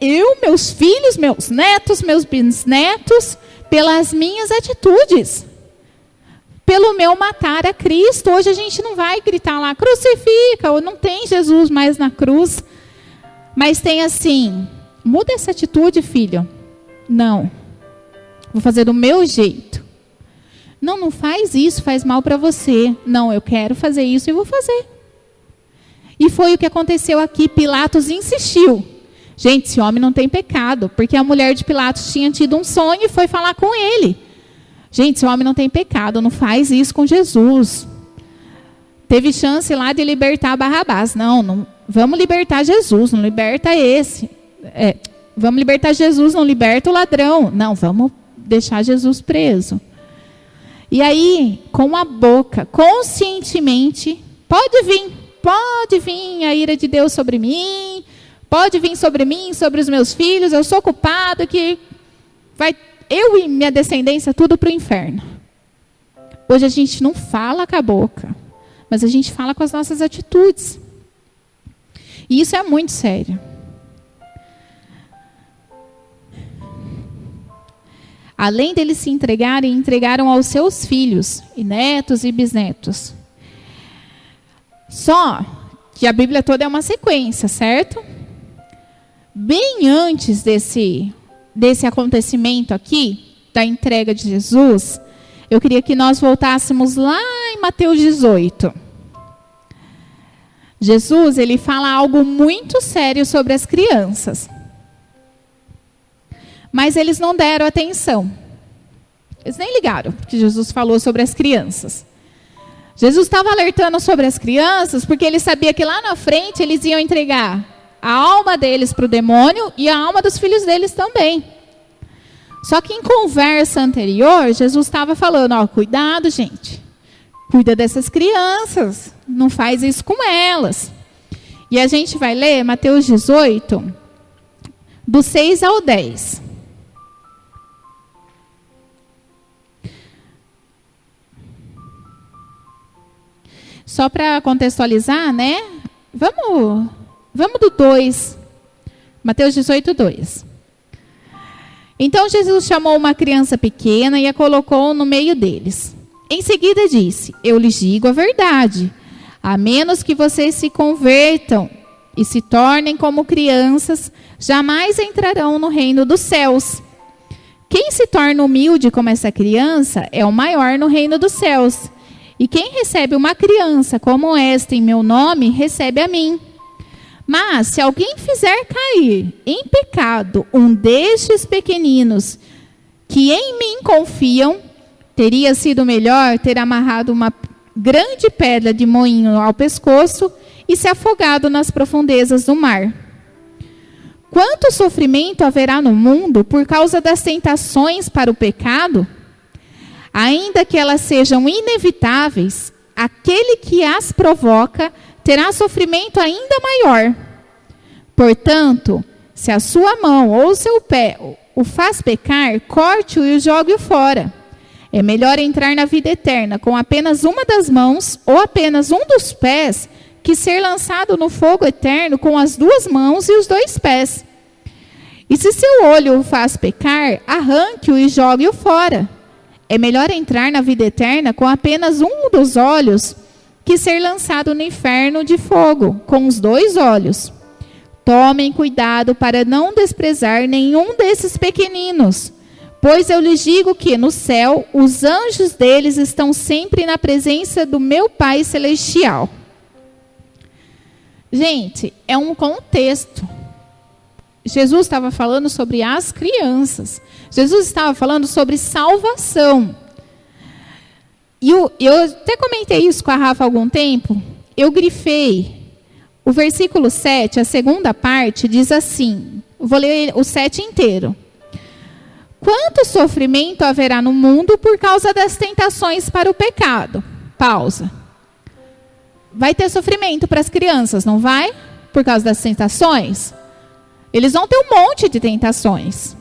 eu, meus filhos, meus netos, meus bisnetos, pelas minhas atitudes, pelo meu matar a Cristo. Hoje a gente não vai gritar lá: crucifica, ou não tem Jesus mais na cruz. Mas tem assim, muda essa atitude, filho. Não. Vou fazer do meu jeito. Não, não faz isso, faz mal para você. Não, eu quero fazer isso e vou fazer. E foi o que aconteceu aqui. Pilatos insistiu. Gente, esse homem não tem pecado, porque a mulher de Pilatos tinha tido um sonho e foi falar com ele. Gente, esse homem não tem pecado, não faz isso com Jesus. Teve chance lá de libertar Barrabás. Não, vamos libertar Jesus, não liberta esse. Vamos libertar Jesus, não liberta o ladrão. Não, vamos deixar Jesus preso. E aí, com a boca, conscientemente, pode vir a ira de Deus sobre mim, pode vir sobre mim, sobre os meus filhos, eu sou culpado, que vai eu e minha descendência tudo para o inferno. Hoje a gente não fala com a boca, mas a gente fala com as nossas atitudes. E isso é muito sério. Além deles se entregarem, entregaram aos seus filhos, e netos e bisnetos. Só que a Bíblia toda é uma sequência, certo? Bem antes desse acontecimento aqui, da entrega de Jesus, eu queria que nós voltássemos lá em Mateus 18. Jesus, ele fala algo muito sério sobre as crianças. Mas eles não deram atenção. Eles nem ligaram que Jesus falou sobre as crianças. Jesus estava alertando sobre as crianças porque ele sabia que lá na frente eles iam entregar a alma deles para o demônio e a alma dos filhos deles também. Só que em conversa anterior, Jesus estava falando, cuidado, gente. Cuida dessas crianças. Não faz isso com elas. E a gente vai ler Mateus 18, do 6 ao 10. Só para contextualizar, né? Vamos do 2. Mateus 18, 2. Então Jesus chamou uma criança pequena e a colocou no meio deles. Em seguida disse, eu lhes digo a verdade. A menos que vocês se convertam e se tornem como crianças, jamais entrarão no reino dos céus. Quem se torna humilde como essa criança é o maior no reino dos céus. E quem recebe uma criança como esta em meu nome, recebe a mim. Mas se alguém fizer cair em pecado um destes pequeninos que em mim confiam, teria sido melhor ter amarrado uma grande pedra de moinho ao pescoço e se afogado nas profundezas do mar. Quanto sofrimento haverá no mundo por causa das tentações para o pecado? Ainda que elas sejam inevitáveis, aquele que as provoca terá sofrimento ainda maior. Portanto, se a sua mão ou o seu pé o faz pecar, corte-o e jogue-o fora. É melhor entrar na vida eterna com apenas uma das mãos ou apenas um dos pés, que ser lançado no fogo eterno com as duas mãos e os dois pés. E se seu olho o faz pecar, arranque-o e jogue-o fora. É melhor entrar na vida eterna com apenas um dos olhos, que ser lançado no inferno de fogo, com os dois olhos. Tomem cuidado para não desprezar nenhum desses pequeninos, pois eu lhes digo que no céu os anjos deles estão sempre na presença do meu Pai Celestial. Gente, é um contexto. Jesus estava falando sobre as crianças. Jesus estava falando sobre salvação. E eu até comentei isso com a Rafa há algum tempo. Eu grifei. O versículo 7, a segunda parte, diz assim. Vou ler o 7 inteiro. Quanto sofrimento haverá no mundo por causa das tentações para o pecado? Pausa. Vai ter sofrimento para as crianças, não vai? Por causa das tentações? Eles vão ter um monte de tentações.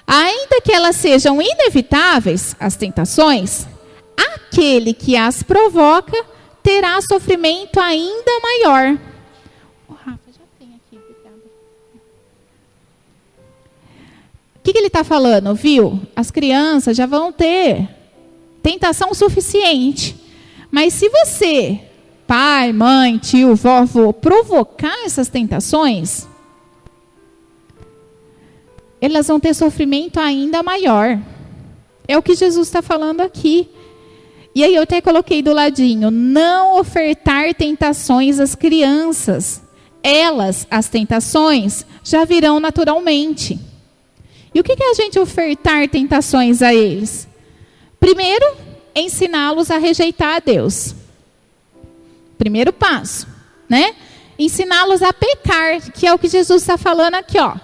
Ainda que elas sejam inevitáveis, as tentações, aquele que as provoca terá sofrimento ainda maior. Rafa, já tem aqui, obrigada. O que ele está falando, viu? As crianças já vão ter tentação suficiente. Mas se você pai, mãe, tio, vovô, provocar essas tentações, elas vão ter sofrimento ainda maior. É o que Jesus está falando aqui. E aí eu até coloquei do ladinho, não ofertar tentações às crianças. Elas, as tentações, já virão naturalmente. E o que é a gente ofertar tentações a eles? Primeiro, ensiná-los a rejeitar a Deus. Primeiro passo, né? Ensiná-los a pecar, que é o que Jesus está falando aqui, ó.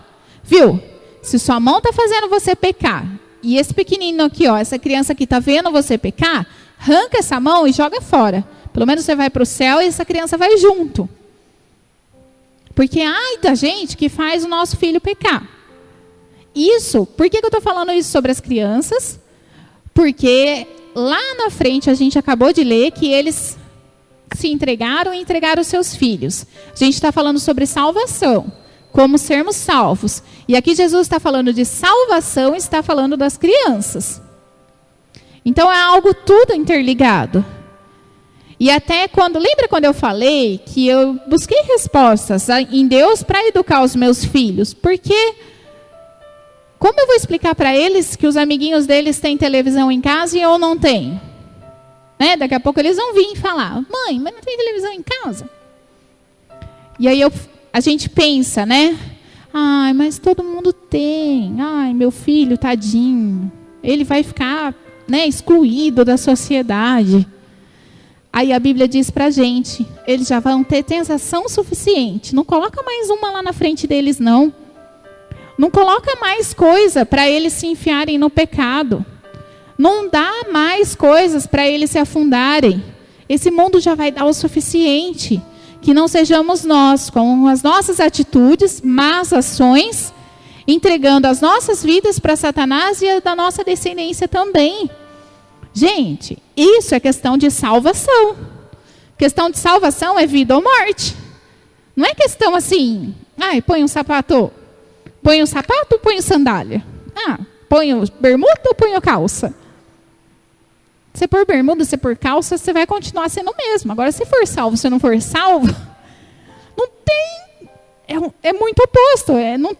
Viu? Se sua mão está fazendo você pecar, e esse pequenino aqui, ó, essa criança aqui está vendo você pecar, arranca essa mão e joga fora. Pelo menos você vai para o céu e essa criança vai junto. Porque ai da gente que faz o nosso filho pecar. Isso, por que eu estou falando isso sobre as crianças? Porque lá na frente a gente acabou de ler que eles se entregaram e entregaram os seus filhos. A gente está falando sobre salvação, como sermos salvos. E aqui Jesus está falando de salvação e está falando das crianças. Então é algo tudo interligado. E até lembra quando eu falei que eu busquei respostas em Deus para educar os meus filhos? Porque como eu vou explicar para eles que os amiguinhos deles têm televisão em casa e eu não tenho? Né? Daqui a pouco eles vão vir falar, mãe, mas não tem televisão em casa? E aí a gente pensa, né? Ai, mas todo mundo tem. Ai, meu filho, tadinho. Ele vai ficar, né, excluído da sociedade. Aí a Bíblia diz pra gente, eles já vão ter tentação suficiente. Não coloca mais uma lá na frente deles, não. Não coloca mais coisa para eles se enfiarem no pecado. Não dá mais coisas para eles se afundarem. Esse mundo já vai dar o suficiente. Que não sejamos nós, com as nossas atitudes, más ações, entregando as nossas vidas para Satanás e a da nossa descendência também. Gente, isso é questão de salvação. Questão de salvação é vida ou morte. Não é questão assim, põe um sapato ou põe sandália? Põe bermuda ou põe calça? Se for bermuda, se for calça, você vai continuar sendo o mesmo. Agora, se for salvo, se não for salvo, não tem... É muito oposto. Não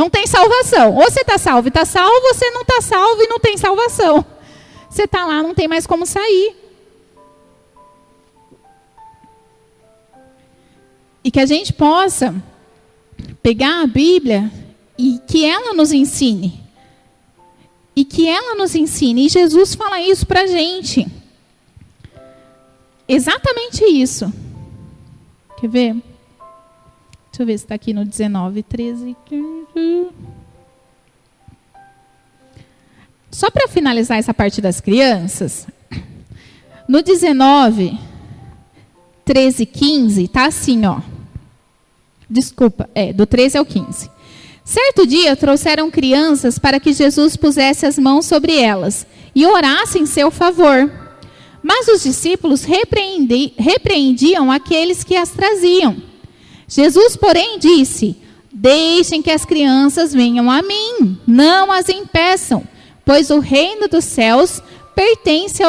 tem salvação. Ou você está salvo e está salvo, ou você não está salvo e não tem salvação. Você está lá, não tem mais como sair. E que a gente possa pegar a Bíblia e que ela nos ensine. E que ela nos ensine. E Jesus fala isso para a gente. Exatamente isso. Quer ver? Deixa eu ver se está aqui no 19, 13, 15. Só para finalizar essa parte das crianças, no 19, 13, 15, está assim, ó. Desculpa, do 13 ao 15. Certo dia trouxeram crianças para que Jesus pusesse as mãos sobre elas e orasse em seu favor. Mas os discípulos repreendiam aqueles que as traziam. Jesus, porém, disse: deixem que as crianças venham a mim, não as impeçam, pois o reino dos céus pertence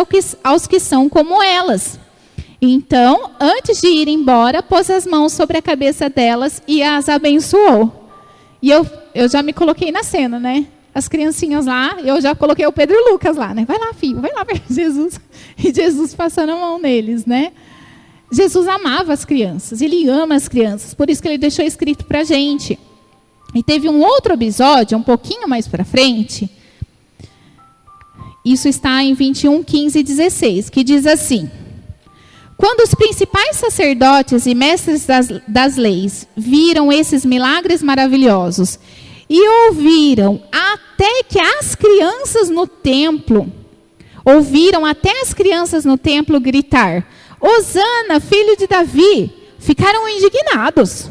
aos que são como elas. Então, antes de ir embora, pôs as mãos sobre a cabeça delas e as abençoou. E eu já me coloquei na cena, né? As criancinhas lá, eu já coloquei o Pedro e o Lucas lá, né? Vai lá, filho, vai lá ver Jesus. E Jesus passando a mão neles, né? Jesus amava as crianças, ele ama as crianças, por isso que ele deixou escrito para a gente. E teve um outro episódio, um pouquinho mais para frente, isso está em 21, 15 e 16, que diz assim: quando os principais sacerdotes e mestres das leis viram esses milagres maravilhosos e ouviram até as crianças no templo gritar: Hosana, filho de Davi, ficaram indignados.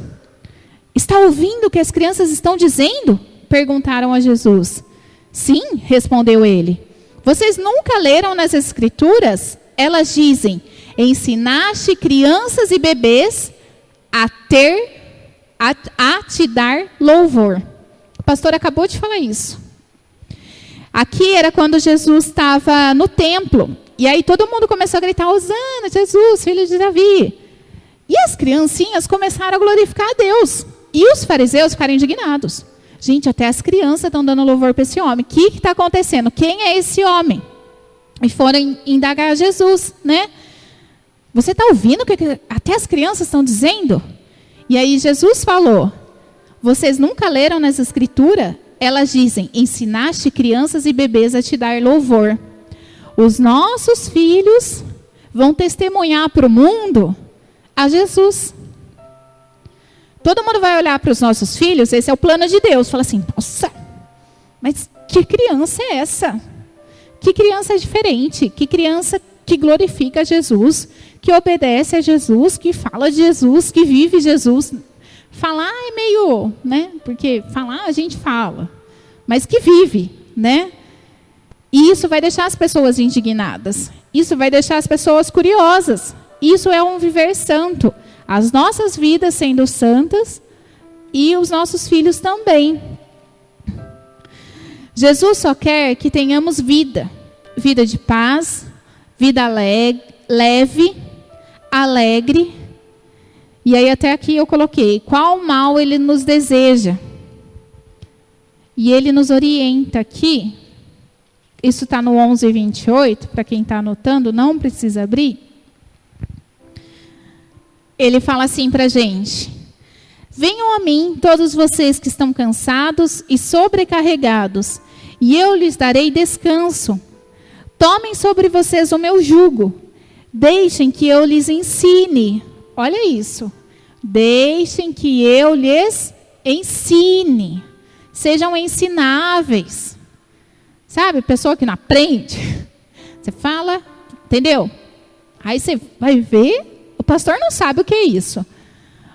Está ouvindo o que as crianças estão dizendo? Perguntaram a Jesus. Sim, respondeu ele. Vocês nunca leram nas Escrituras? Elas dizem: ensinaste crianças e bebês a te dar louvor. O pastor acabou de falar isso. Aqui era quando Jesus estava no templo. E aí todo mundo começou a gritar, Hosana, Jesus, filho de Davi. E as criancinhas começaram a glorificar a Deus. E os fariseus ficaram indignados. Gente, até as crianças estão dando louvor para esse homem. O que está acontecendo? Quem é esse homem? E foram indagar a Jesus, né? Você está ouvindo o que até as crianças estão dizendo? E aí Jesus falou, vocês nunca leram nas escrituras? Elas dizem, ensinaste crianças e bebês a te dar louvor. Os nossos filhos vão testemunhar para o mundo a Jesus. Todo mundo vai olhar para os nossos filhos, esse é o plano de Deus. Fala assim, nossa, mas que criança é essa? Que criança diferente? Que criança que glorifica Jesus, que obedece a Jesus, que fala de Jesus, que vive Jesus. Falar é meio, né? Porque falar a gente fala, mas que vive, né? E isso vai deixar as pessoas indignadas. Isso vai deixar as pessoas curiosas. Isso é um viver santo. As nossas vidas sendo santas e os nossos filhos também. Jesus só quer que tenhamos vida. Vida de paz, vida leve, alegre. E aí até aqui eu coloquei, qual mal ele nos deseja? E ele nos orienta aqui. Isso está no 11:28, para quem está anotando, não precisa abrir. Ele fala assim para a gente, venham a mim todos vocês que estão cansados e sobrecarregados, e eu lhes darei descanso. Tomem sobre vocês o meu jugo, deixem que eu lhes ensine. Olha isso, deixem que eu lhes ensine, sejam ensináveis. Sabe, pessoa que não aprende, você fala, entendeu? Aí você vai ver, o pastor não sabe o que é isso.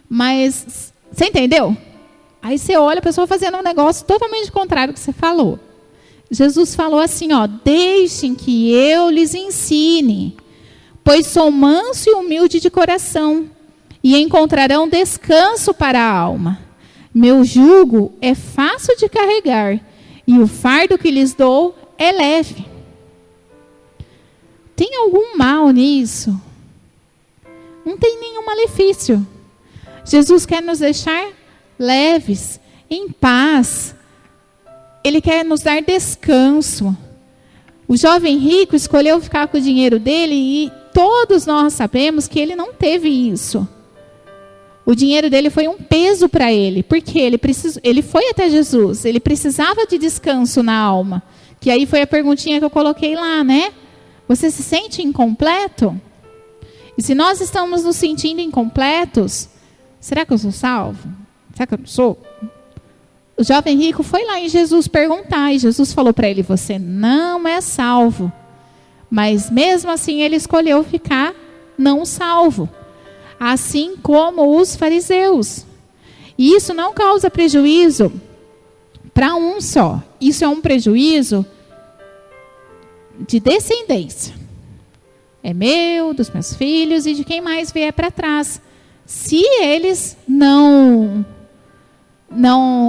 Mas, você entendeu? Aí você olha a pessoa fazendo um negócio totalmente contrário do que você falou. Jesus falou assim, ó, deixem que eu lhes ensine, pois sou manso e humilde de coração, e encontrarão descanso para a alma. Meu jugo é fácil de carregar, e o fardo que lhes dou é leve. Tem algum mal nisso? Não tem nenhum malefício. Jesus quer nos deixar leves, em paz. Ele quer nos dar descanso. O jovem rico escolheu ficar com o dinheiro dele e todos nós sabemos que ele não teve isso. O dinheiro dele foi um peso para ele, porque ele foi até Jesus, ele precisava de descanso na alma. Que aí foi a perguntinha que eu coloquei lá, né? Você se sente incompleto? E se nós estamos nos sentindo incompletos, será que eu sou salvo? Será que eu não sou? O jovem rico foi lá em Jesus perguntar, e Jesus falou para ele, você não é salvo. Mas mesmo assim ele escolheu ficar não salvo. Assim como os fariseus. E isso não causa prejuízo para um só. Isso é um prejuízo de descendência. É meu, dos meus filhos e de quem mais vier para trás. Se eles não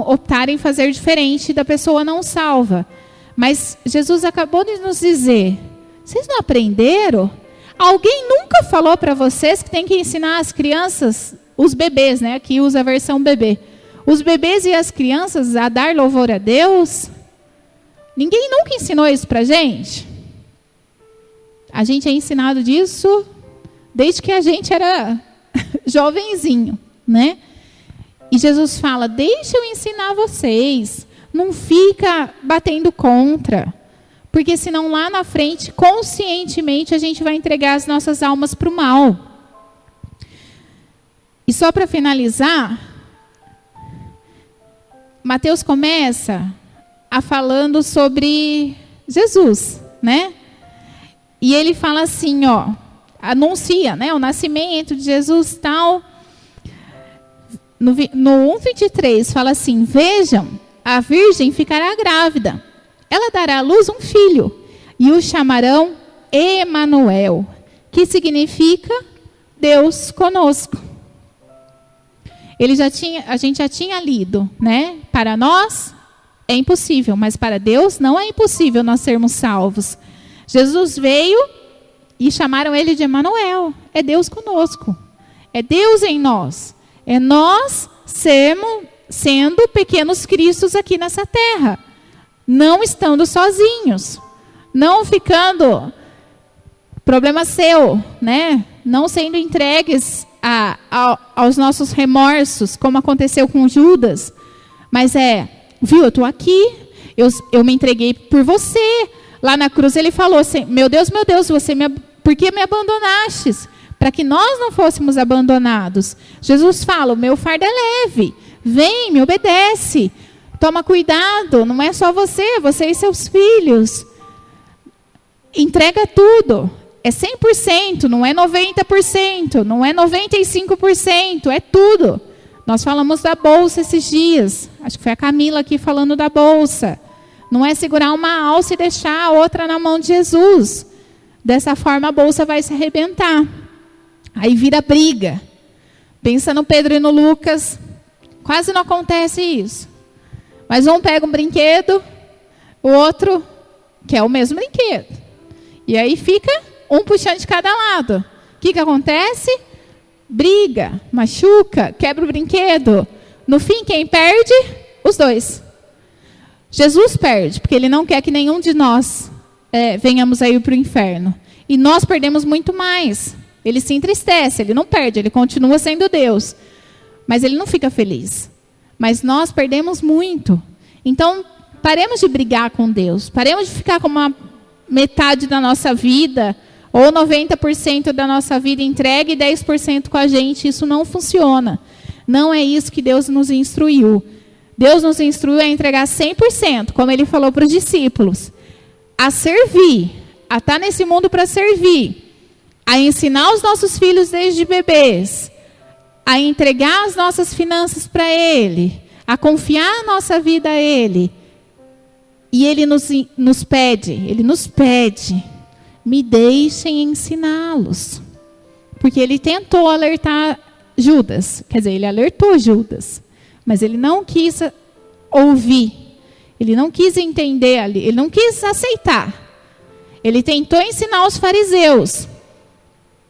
optarem em fazer diferente da pessoa não salva. Mas Jesus acabou de nos dizer, vocês não aprenderam? Alguém nunca falou para vocês que tem que ensinar as crianças, os bebês, né? Aqui usa a versão bebê. Os bebês e as crianças a dar louvor a Deus? Ninguém nunca ensinou isso para a gente? A gente é ensinado disso desde que a gente era jovenzinho, né? E Jesus fala, deixa eu ensinar vocês. Não fica batendo contra. Porque senão lá na frente, conscientemente, a gente vai entregar as nossas almas para o mal. E só para finalizar, Mateus começa falando sobre Jesus, né? E ele fala assim, ó, anuncia, né, o nascimento de Jesus e tal. No 1:23 fala assim, vejam, a virgem ficará grávida. Ela dará à luz um filho, e o chamarão Emanuel, que significa Deus conosco. A gente já tinha lido, né? Para nós é impossível, mas para Deus não é impossível nós sermos salvos. Jesus veio e chamaram ele de Emanuel. É Deus conosco. É Deus em nós. É nós sendo pequenos cristos aqui nessa terra. Não estando sozinhos. Não ficando... Problema seu, né? Não sendo entregues aos nossos remorsos, como aconteceu com Judas. Mas viu, eu estou aqui, eu me entreguei por você. Lá na cruz ele falou assim, meu Deus, por que me abandonastes? Para que nós não fôssemos abandonados. Jesus fala, o meu fardo é leve, vem, me obedece. Toma cuidado, não é só você e seus filhos. Entrega tudo. É 100%, não é 90%, não é 95%, é tudo. Nós falamos da bolsa esses dias. Acho que foi a Camila aqui falando da bolsa. Não é segurar uma alça e deixar a outra na mão de Jesus. Dessa forma a bolsa vai se arrebentar. Aí vira briga. Pensa no Pedro e no Lucas. Quase não acontece isso. Mas um pega um brinquedo, o outro quer o mesmo brinquedo. E aí fica um puxando de cada lado. O que acontece? Briga, machuca, quebra o brinquedo. No fim, quem perde? Os dois. Jesus perde, porque ele não quer que nenhum de nós venhamos a ir para o inferno. E nós perdemos muito mais. Ele se entristece, ele não perde, ele continua sendo Deus. Mas ele não fica feliz. Mas nós perdemos muito. Então, paremos de brigar com Deus. Paremos de ficar com uma metade da nossa vida, ou 90% da nossa vida entregue e 10% com a gente. Isso não funciona. Não é isso que Deus nos instruiu. Deus nos instruiu a entregar 100%, como ele falou para os discípulos. A servir, a estar nesse mundo para servir. A ensinar os nossos filhos desde bebês. A entregar as nossas finanças para Ele. A confiar a nossa vida a Ele. E Ele nos pede, me deixem ensiná-los. Porque Ele tentou alertar Judas. Quer dizer, Ele alertou Judas. Mas Ele não quis ouvir. Ele não quis entender ali. Ele não quis aceitar. Ele tentou ensinar os fariseus.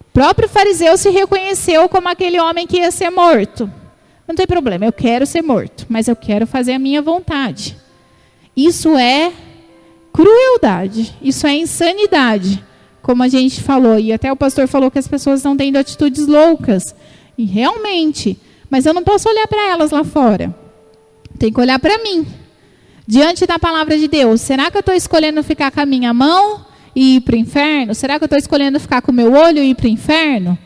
O próprio fariseu se reconheceu como aquele homem que ia ser morto. Não tem problema, eu quero ser morto, mas eu quero fazer a minha vontade. Isso é crueldade, isso é insanidade, como a gente falou. E até o pastor falou que as pessoas estão tendo atitudes loucas. E realmente, mas eu não posso olhar para elas lá fora. Tem que olhar para mim. Diante da palavra de Deus, será que eu estou escolhendo ficar com a minha mão e ir para o inferno? Será que eu estou escolhendo ficar com o meu olho e ir para o inferno?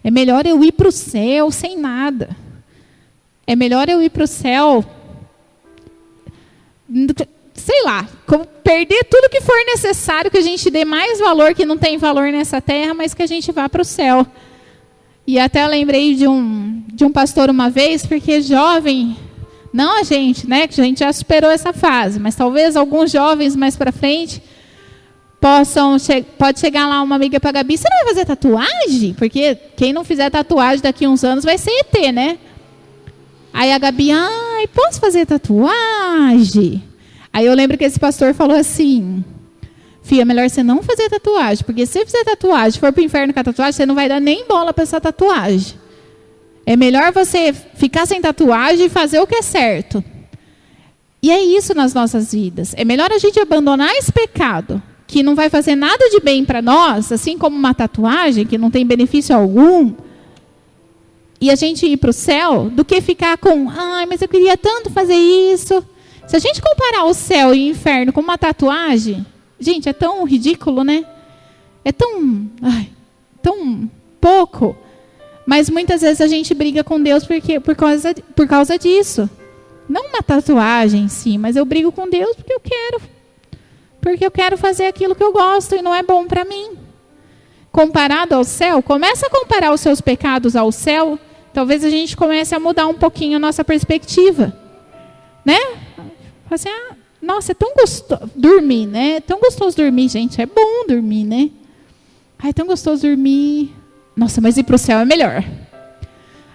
É melhor eu ir para o céu sem nada. É melhor eu ir para o céu, sei lá, perder tudo que for necessário, que a gente dê mais valor, que não tem valor nessa terra, mas que a gente vá para o céu. E até eu lembrei de um pastor uma vez, porque jovem, não a gente, né, que a gente já superou essa fase, mas talvez alguns jovens mais para frente pode chegar lá uma amiga para a Gabi, você não vai fazer tatuagem? Porque quem não fizer tatuagem daqui a uns anos vai ser ET, né? Aí a Gabi, posso fazer tatuagem? Aí eu lembro que esse pastor falou assim, filha, melhor você não fazer tatuagem, porque se você fizer tatuagem, for para o inferno com a tatuagem, você não vai dar nem bola para essa tatuagem. É melhor você ficar sem tatuagem e fazer o que é certo. E é isso nas nossas vidas. É melhor a gente abandonar esse pecado, que não vai fazer nada de bem para nós, assim como uma tatuagem, que não tem benefício algum, e a gente ir para o céu, do que ficar com, mas eu queria tanto fazer isso. Se a gente comparar o céu e o inferno com uma tatuagem, gente, é tão ridículo, né? É tão pouco. Mas muitas vezes a gente briga com Deus por causa disso. Não uma tatuagem em si, mas eu brigo com Deus porque eu quero. Porque eu quero fazer aquilo que eu gosto e não é bom para mim. Comparado ao céu, começa a comparar os seus pecados ao céu, talvez a gente comece a mudar um pouquinho a nossa perspectiva. Né? Assim, nossa, é tão gostoso dormir, né? É tão gostoso dormir, gente. É bom dormir, né? É tão gostoso dormir. Nossa, mas ir para o céu é melhor.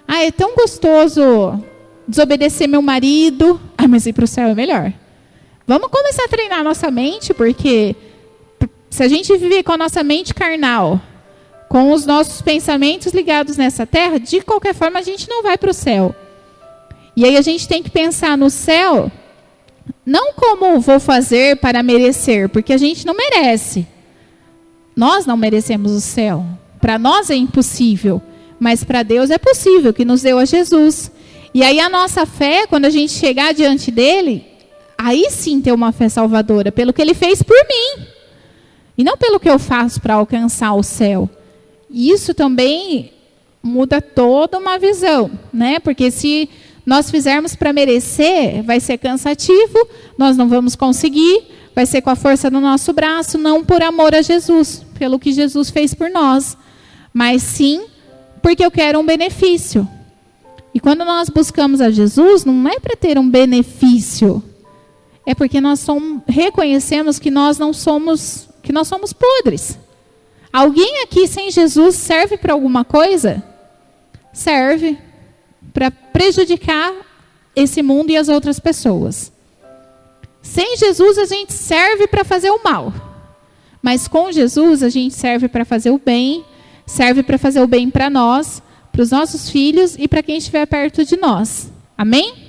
É tão gostoso desobedecer meu marido. Mas ir para o céu é melhor. Vamos começar a treinar a nossa mente, porque se a gente viver com a nossa mente carnal, com os nossos pensamentos ligados nessa terra, de qualquer forma a gente não vai para o céu. E aí a gente tem que pensar no céu, não como vou fazer para merecer, porque a gente não merece. Nós não merecemos o céu. Para nós é impossível, mas para Deus é possível, que nos deu a Jesus. E aí a nossa fé, quando a gente chegar diante dele, aí sim ter uma fé salvadora, pelo que ele fez por mim. E não pelo que eu faço para alcançar o céu. Isso também muda toda uma visão, né? Porque se nós fizermos para merecer, vai ser cansativo, nós não vamos conseguir, vai ser com a força do nosso braço, não por amor a Jesus, pelo que Jesus fez por nós, mas sim porque eu quero um benefício. E quando nós buscamos a Jesus, não é para ter um benefício, é porque nós reconhecemos que nós somos podres. Alguém aqui sem Jesus serve para alguma coisa? Serve para prejudicar esse mundo e as outras pessoas. Sem Jesus a gente serve para fazer o mal. Mas com Jesus a gente serve para fazer o bem, serve para fazer o bem para nós, para os nossos filhos e para quem estiver perto de nós. Amém?